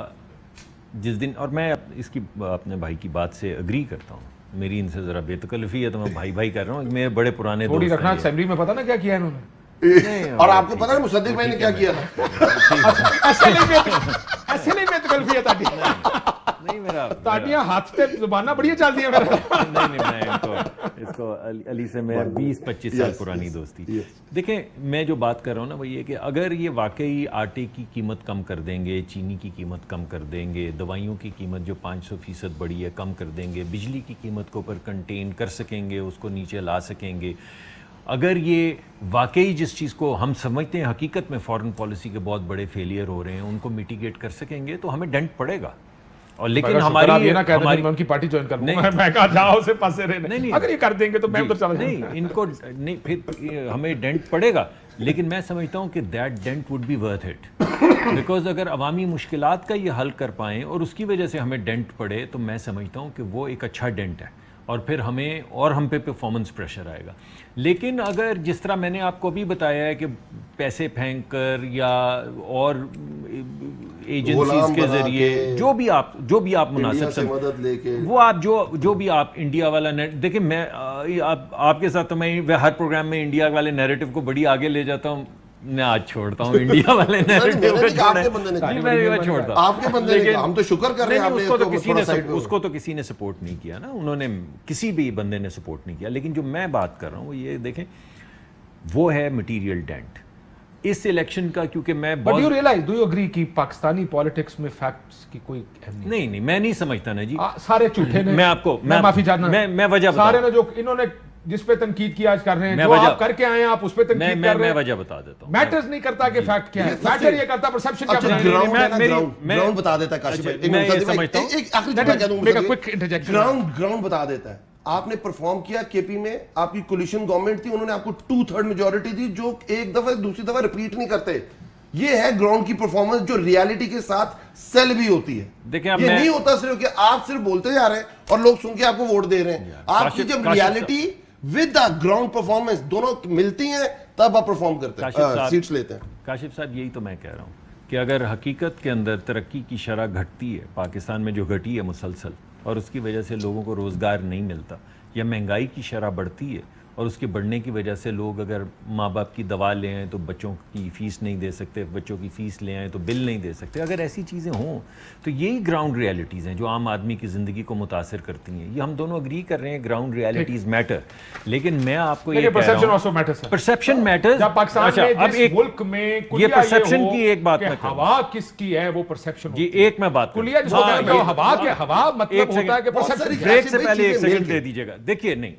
جس دن، اور میں اس کی اپنے بھائی کی بات سے اگری کرتا ہوں، میری ان سے ذرا بے تکلفی ہے تو میں بھائی کر رہا ہوں. میرے بڑے پرانے دوست تھوڑی رکھنا. اسمبلی میں پتا نا کیا کیا انہوں نے، اور آپ کو پتا ہے مصدق بھائی نے کیا کیا تھا؟ ایسے نہیں بے تکلفی ہے نہیں، میرا تاٹیاں ہاتھ سے زبانہ بڑی چلتی ہیں. نہیں، اس کو علی سے میں 20-25 سال پرانی دوستی. دیکھیں میں جو بات کر رہا ہوں نا وہ یہ کہ اگر یہ واقعی آٹے کی قیمت کم کر دیں گے، چینی کی قیمت کم کر دیں گے، دوائیوں کی قیمت جو 500% بڑی ہے کم کر دیں گے، بجلی کی قیمت کو اوپر کنٹین کر سکیں گے، اس کو نیچے لا سکیں گے، اگر یہ واقعی جس چیز کو ہم سمجھتے ہیں حقیقت میں فورن پالیسی کے بہت بڑے فیلئر ہو رہے ہیں ان کو میٹیگیٹ کر سکیں گے تو ہمیں ڈنٹ پڑے گا. اور لیکن ہماری ان کی پارٹی جوائن کر لوں گا، میں کہا جاؤ سے پاسے رہنے، اگر یہ کر دیں گے تو میں ادھر چلا جاؤں گا. نہیں، ان کو نہیں، پھر ہمیں ڈنٹ پڑے گا، لیکن میں سمجھتا ہوں کہ that didn't would be worth it, because اگر عوامی مشکلات کا یہ حل کر پائیں اور اس کی وجہ سے ہمیں ڈنٹ پڑے تو میں سمجھتا ہوں کہ وہ ایک اچھا ڈنٹ ہے، اور پھر ہم پہ پرفارمنس پریشر آئے گا. لیکن اگر جس طرح میں نے آپ کو بھی بتایا ہے کہ پیسے پھینک کر یا اور ایجنسیز کے ذریعے جو بھی آپ مناسب مدد لے کے وہ آپ جو بھی آپ انڈیا والا دیکھیں میں آپ کے ساتھ تو میں ہر پروگرام میں انڈیا والے نیریٹو کو بڑی آگے لے جاتا ہوں. میں آج چھوڑتا ہوں انڈیا والے نیریٹو کو چھوڑتا ہوں. ہم تو شکر کر رہے ہیں اس کو تو کسی نے سپورٹ نہیں کیا نا, انہوں نے کسی بھی بندے نے سپورٹ نہیں کیا. لیکن جو میں بات کر رہا ہوں وہ یہ دیکھیں وہ ہے مٹیریل ڈینٹ اس الیکشن کا, کیونکہ میں But you realize, do you agree کہ پاکستانی پالیٹکس میں فیکٹس کی کوئی اہمیت نہیں میں نہیں سمجھتا نا جی. سارے جھوٹے نے, میں آپ کو معافی چاہتا میں وجہ بتا, سارے نے جو انہوں نے جس پہ تنقید کی آج کر رہے ہیں, جو آپ کر کے آئے ہیں آپ اس پہ تنقید کر رہے ہیں. میں وجہ بتا دیتا ہوں. میٹرز نہیں کرتا کہ فیکٹ کیا ہے, میٹر یہ کرتا پرسپشن کیا ہے. گراؤنڈ بتا دیتا ہے کاشف بھائی, میں یہ سمجھتا ہوں ایک آخری جملہ کہہ دوں, گراؤنڈ بتا دیتا ہے. آپ نے پرفارم کیا کے پی میں, آپ کی کولیشن گورنمنٹ تھی, انہوں نے آپ کو 2/3 میجورٹی دی جو ایک دفعہ دوسری دفعہ ریپیٹ نہیں کرتے. یہ ہے گراؤنڈ کی پرفارمنس جو ریالٹی کے ساتھ سیل بھی ہوتی ہے. دیکھیں یہ نہیں ہوتا صرف کہ آپ صرف بولتے جا رہے ہیں اور لوگ سن کے آپ کو ووٹ دے رہے ہیں. آپ کی جب reality with the ground performance دونوں ملتی ہیں تب آپ پرفارم کرتے ہیں, سیٹس لیتے ہیں. کاشف صاحب یہی تو میں کہہ رہا ہوں کہ اگر حقیقت کے اندر ترقی کی شرح گھٹتی ہے پاکستان میں, جو گھٹی ہے مسلسل, اور اس کی وجہ سے لوگوں کو روزگار نہیں ملتا, یا مہنگائی کی شرح بڑھتی ہے اور اس کے بڑھنے کی وجہ سے لوگ اگر ماں باپ کی دوا لے آئیں تو بچوں کی فیس نہیں دے سکتے, بچوں کی فیس لے آئیں تو بل نہیں دے سکتے, اگر ایسی چیزیں ہوں تو یہی گراؤنڈ ریالٹیز ہیں جو عام آدمی کی زندگی کو متاثر کرتی ہیں. یہ ہم دونوں اگری کر رہے ہیں, گراؤنڈ ریالٹیز میٹر. لیکن میں آپ کو یہ کہہ رہا ہوں پرسیپشن میٹرز. اب ایک ملک میں یہ پرسیپشن کی ایک بات میں ہوا کس کی ہے وہ پرسیپشن, جی ایک میں بات ہوا مطلب ہوتا ہے کہ بریک سے پہلے ایک سیکنڈ دے دیجیے گا. دیکھیے نہیں,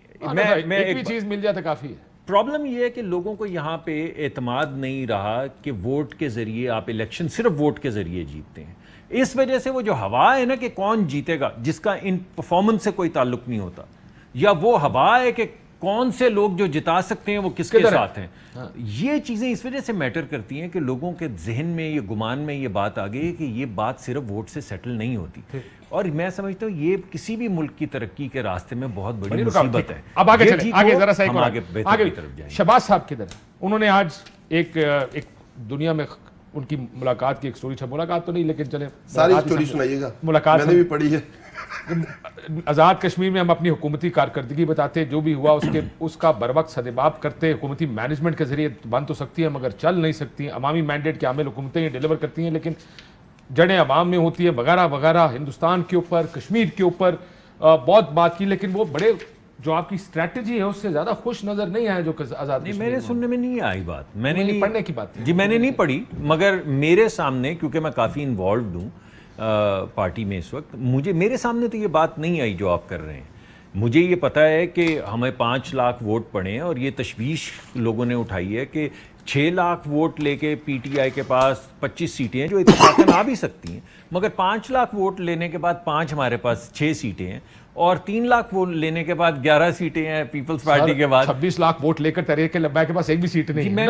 میں ایک چیز مل جاتا کافی ہے. پرابلم یہ ہے کہ لوگوں کو یہاں پہ اعتماد نہیں رہا کہ ووٹ کے ذریعے آپ الیکشن صرف ووٹ کے ذریعے جیتتے ہیں. اس وجہ سے وہ جو ہوا ہے نا کہ کون جیتے گا, جس کا ان پرفارمنس سے کوئی تعلق نہیں ہوتا, یا وہ ہوا ہے کہ کون سے لوگ جو جتا سکتے ہیں وہ کس کے ساتھ ہیں, یہ چیزیں اس وجہ سے میٹر کرتی ہیں کہ لوگوں کے ذہن میں یہ گمان میں یہ بات آ گئی کہ یہ بات صرف ووٹ سے سیٹل نہیں ہوتی. اور میں سمجھتا ہوں یہ کسی بھی ملک کی ترقی کے راستے میں بہت بڑی مصیبت ہے. اب آگے چلیں, آگے ذرا سا آگے شہباز صاحب کدھر ہیں, انہوں نے آج ایک دنیا میں ان کی ملاقات کی ایک سٹوری, ملاقات تو نہیں لیکن چلیں ساری سٹوری سنائیے گا, ملاقات میں نے بھی پڑھی ہے. آزاد کشمیر میں ہم اپنی حکومتی کارکردگی بتاتے, جو بھی ہوا اس کا بر وقت سدباب کرتے. حکومتی مینجمنٹ کے ذریعے بن تو سکتی ہیں مگر چل نہیں سکتی. عوامی مینڈیٹ کے عامل حکومتیں یہ ڈیلیور کرتی ہیں لیکن جڑیں عوام میں ہوتی ہیں وغیرہ وغیرہ. ہندوستان کے اوپر, کشمیر کے اوپر بہت بات کی, لیکن وہ بڑے جو آپ کی اسٹریٹجی ہے اس سے زیادہ خوش نظر نہیں آئے جو آزاد. میرے سننے میں نہیں آئی بات, میں نے نہیں پڑھنے کی بات جی میں نے نہیں پڑھی, مگر میرے سامنے کیونکہ میں کافی انوالوڈ ہوں پارٹی میں اس وقت, میرے سامنے تو یہ بات نہیں آئی جو آپ کر رہے ہیں. مجھے یہ پتا ہے کہ ہمیں 5 لاکھ ووٹ پڑے ہیں اور یہ تشویش لوگوں نے اٹھائی ہے کہ 6 لاکھ ووٹ لے کے پی ٹی آئی کے پاس 25 سیٹیں ہیں جو اتفاقاً آ بھی سکتی ہیں, مگر 5 لاکھ ووٹ لینے کے بعد 5 ہمارے پاس 6 سیٹیں ہیں, اور 3 لاکھ ووٹ لینے کے بعد 11 سیٹیں ہیں پیپلز پارٹی کے بعد. 26 لاکھ ووٹ لے کر تحریک لبیک کے پاس ایک بھی سیٹ نہیں ہے.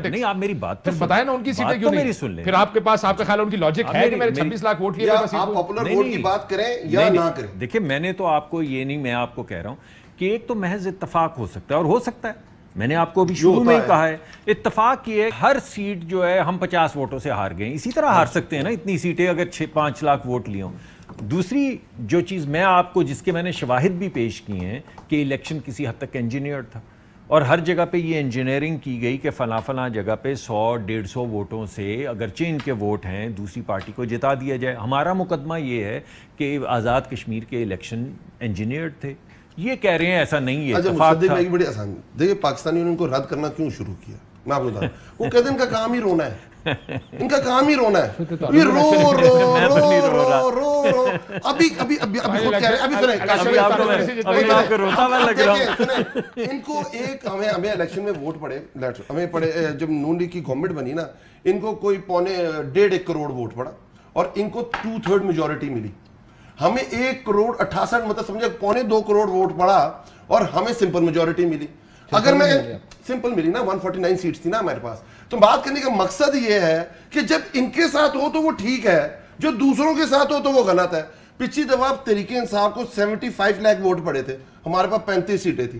نہیں, آپ میری بات تو بتائیں نا ان کی سیٹیں کیوں نہیں سن لیں. پھر آپ کے پاس آپ کا خیال ان کی لاجک ہے کہ میں نے 26 لاکھ ووٹ لیے, آپ پاپولر ووٹ کی بات کریں یا نہ کریں. دیکھیں میں نے تو آپ کو یہ نہیں, میں آپ کو کہہ رہا ہوں کہ ایک تو محض اتفاق ہو سکتا ہے, اور ہو سکتا ہے, میں نے آپ کو ابھی شروع میں ہی کہا ہے اتفاق یہ ہے ہر سیٹ جو ہے ہم 50 ووٹوں سے ہار گئے, اسی طرح ہار سکتے ہیں نا اتنی سیٹیں اگر 5 لاکھ ووٹ لیے ہوں. دوسری جو چیز میں آپ کو جس کے میں نے شواہد بھی پیش کی ہیں کہ الیکشن کسی حد تک انجینئرڈ تھا, اور ہر جگہ پہ یہ انجینئرنگ کی گئی کہ فلاں جگہ پہ 100-150 ووٹوں سے اگرچہ ان کے ووٹ ہیں دوسری پارٹی کو جتا دیا جائے. ہمارا مقدمہ یہ ہے کہ آزاد کشمیر کے الیکشن انجینئرڈ تھے, یہ کہہ رہے ہیں ایسا نہیں ہے. مصدق بھائی بڑی آسان, دیکھیں پاکستانیوں نے ان کو رد کرنا کیوں شروع کیا, میں آپ کو بتا رہا ہوں. وہ کہتے ہیں ان کا کام ہی رونا ہے, ان کا کام ہی رونا ہے, یہ رو رو رو رو رو رو. ابھی خود کہہ رہے ہیں, ان کو ایک ہمیں الیکشن میں ووٹ پڑے, ہمیں پڑے جب نون لیگ کی گورنمنٹ بنی نا, ان کو کوئی 1.5 کروڑ ووٹ پڑا اور ان کو 2/3 میجورٹی ملی. ہمیں 1 کروڑ 68 مطلب سمجھے 2.25 کروڑ ووٹ پڑا اور ہمیں سمپل میجورٹی ملی. اگر میں سمپل ملی نا 149 سیٹس تھی نا ہمارے پاس. تو بات کرنے کا مقصد یہ ہے کہ جب ان کے ساتھ ہو تو وہ ٹھیک ہے, جو دوسروں کے ساتھ ہو تو وہ غلط ہے. پچھلی دفعہ تحریک انصاف کو 75 لاکھ ووٹ پڑے تھے, ہمارے پاس 35 سیٹیں تھی.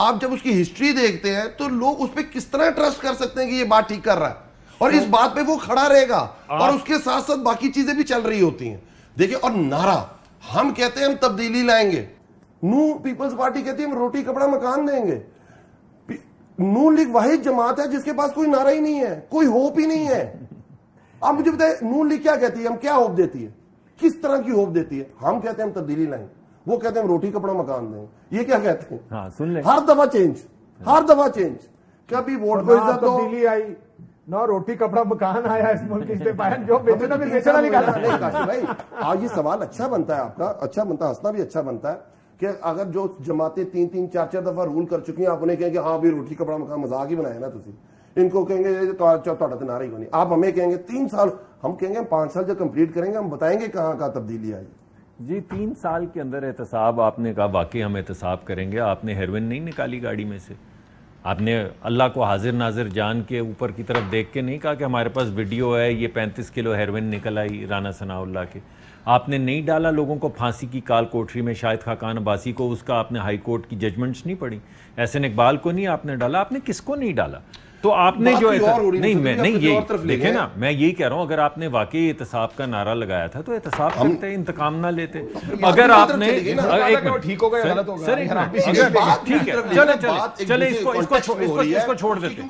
آپ جب اس کی ہسٹری دیکھتے ہیں تو لوگ اس پہ کس طرح ٹرسٹ کر سکتے ہیں کہ یہ بات ٹھیک کر رہا ہے, اور اس بات پہ وہ کھڑا رہے گا, اور اس کے ساتھ ساتھ باقی چیزیں بھی چل رہی ہوتی ہیں. دیکھیں, اور نعرہ ہم کہتے ہیں ہم تبدیلی لائیں گے, نون پیپلز پارٹی کہتی ہے ہم روٹی کپڑا مکان دیں گے. نون لیگ واحد جماعت ہے جس کے پاس کوئی نعرہ ہی نہیں ہے, کوئی ہوپ ہی نہیں ہے. آپ مجھے بتائیں نون لیگ کیا کہتی ہے, ہم کیا ہوپ دیتی ہے, کس طرح کی ہوپ دیتی ہے؟ ہم کہتے ہیں ہم تبدیلی لائیں, وہ کہتے ہیں ہم روٹی کپڑا مکان دیں. یہ کیا کہتے ہیں؟ ہاں سن لیں, ہر دفعہ چینج, ہر دفعہ چینج. کبھی ووٹ کو عزت دو, تبدیلی آئی نہ روٹی کپڑا مکان آیا اس ملک سے باہر, جو بیچنا بھی بیچنا نکالا. نہیں کاشف بھائی, آج یہ سوال اچھا بنتا ہے آپ کا, اچھا بنتا ہے, ہنسنا بھی اچھا بنتا ہے کہ اگر جو جماعتیں 3-3 4-4 دفعہ رول کر چکی ہیں, آپ انہیں کہیں گے ہاں بھی روٹی کپڑا مکان مذاق ہی بنایا نا تسی, ان کو کہیں گے تو نعرہ ہی بنی. آپ ہمیں کہیں گے 3 سال, ہم کہیں گے 5 سال جب کمپلیٹ کریں گے ہم بتائیں گے کہاں کہاں تبدیلی آئی. جی 3 سال کے اندر احتساب, آپ نے کہا واقعی ہم احتساب کریں گے. آپ نے ہیروئن نہیں نکالی گاڑی میں سے, آپ نے اللہ کو حاضر ناظر جان کے اوپر کی طرف دیکھ کے نہیں کہا کہ ہمارے پاس ویڈیو ہے, یہ 35 کلو ہیروئن نکل آئی رانا ثناء اللہ کے. آپ نے نہیں ڈالا لوگوں کو پھانسی کی کال کوٹری میں, شاہد خاقان عباسی کو, اس کا آپ نے ہائی کورٹ کی ججمنٹس نہیں پڑھی, احسن اقبال کو نہیں آپ نے ڈالا, آپ نے کس کو نہیں ڈالا؟ تو آپ نے جو دیکھیں نا, میں یہی کہہ رہا ہوں, اگر آپ نے واقعی احتساب کا نعرہ لگایا تھا تو احتساب کرتے, انتقام نہ لیتے. اگر آپ نے ٹھیک ہو گیا, سر ٹھیک ہے, چلے اس کو چھوڑ دیتے,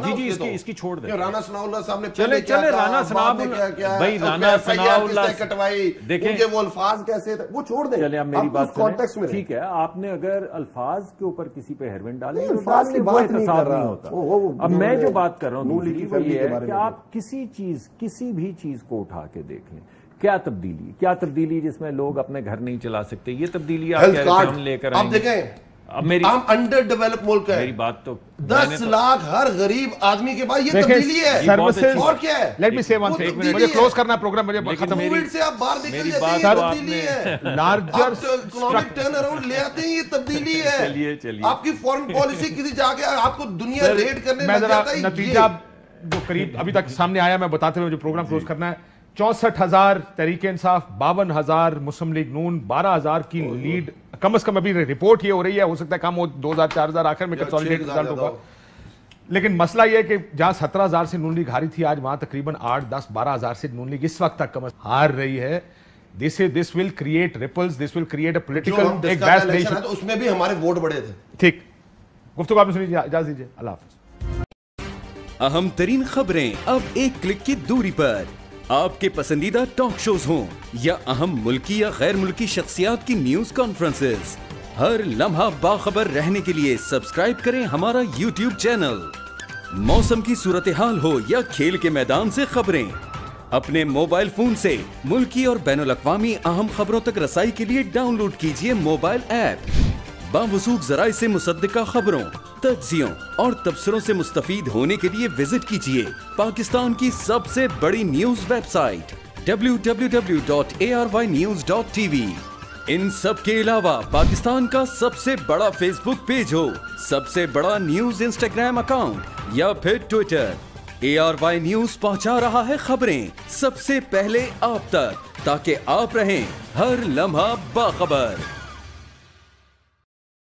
جی جی اس کی چھوڑ دیتے. رانا ثناء اللہ صاحب نے چلے رانا ثناء اللہ, بھائی رانا ثناء اللہ کٹوائی, دیکھیں وہ الفاظ کیسے تھے, وہ چھوڑ دیں. چلے اب میری بات سنیں, ٹھیک ہے, آپ نے اگر الفاظ کے اوپر کسی پہ ہیروئن ڈالے, الفاظ کی بات نہیں ہوتا. اب میں جو بات کر رہا ہوں دوسری وہ یہ ہے کہ آپ کسی بھی چیز کو اٹھا کے دیکھ لیں, کیا تبدیلی جس میں لوگ اپنے گھر نہیں چلا سکتے, یہ تبدیلی آپ کہہ رہے ہیں ہم لے کر آئیں گے. ہم انڈر ڈیولپ ملک ہے, میری بات تو 10 لاکھ ہر غریب آدمی کے پاس, یہ تبدیلی ہے. اور کیا ہے, لیٹ می سے ون تھنگ, ایک منٹ مجھے کلوز کرنا پروگرام, مجھے ختم. کووڈ سے آپ باہر نکل میری جاتے بات ہیں, تبدیلی ہے. لارجر اکنامک ٹرن اراؤنڈ لے آتے ہیں, یہ تبدیلی ہے. چلیے آپ کی فورن پالیسی کسی جا کے آپ کو دنیا ریڈ کرنے میں لگ ذرا جاتا ہے. نتیجہ جو قریب ابھی تک سامنے آیا میں بتاتے ہوئے جو پروگرام کلوز کرنا ہے, 64,000 تحریک انصاف, 52,000 مسلم لیگ نون, 12,000 کی لیڈ کم از کم. ابھی رپورٹ یہ ہو رہی ہے, ہو سکتا ہے کم ہو 2,000-4,000 آخر میں کنسولیڈیٹ رزلٹ ہوگا. لیکن مسئلہ یہ ہے کہ جہاں 17,000 سے نون لیگ ہاری تھی, آج وہاں تقریباً 8-10-12,000 سے نون لیگ اس وقت تک کم ہار رہی ہے. This will create ripples, this will create a political ایک بیس نیشن. اس میں بھی ہمارے ووٹ بڑے تھے. ٹھیک, گفتگو آپ نے سنی, اجازت دیجیے, اللہ حافظ. اہم ترین خبریں اب ایک کلک کی دوری پر, آپ کے پسندیدہ ٹاک شوز ہوں یا اہم ملکی یا غیر ملکی شخصیات کی نیوز کانفرنسز, ہر لمحہ باخبر رہنے کے لیے سبسکرائب کریں ہمارا یوٹیوب چینل. موسم کی صورتحال ہو یا کھیل کے میدان سے خبریں, اپنے موبائل فون سے ملکی اور بین الاقوامی اہم خبروں تک رسائی کے لیے ڈاؤن لوڈ کیجیے موبائل ایپ. باوثوق ذرائع سے مصدقہ خبروں, تجزیوں اور تبصروں سے مستفید ہونے کے لیے وزٹ کیجیے پاکستان کی سب سے بڑی نیوز ویب سائٹ www.arYnews.tv. ان سب کے علاوہ پاکستان کا سب سے بڑا فیس بک پیج ہو, سب سے بڑا نیوز انسٹاگرام اکاؤنٹ یا پھر ٹویٹر, ARY نیوز پہنچا رہا ہے خبریں سب سے پہلے آپ تک, تاکہ آپ رہیں ہر لمحہ باخبر.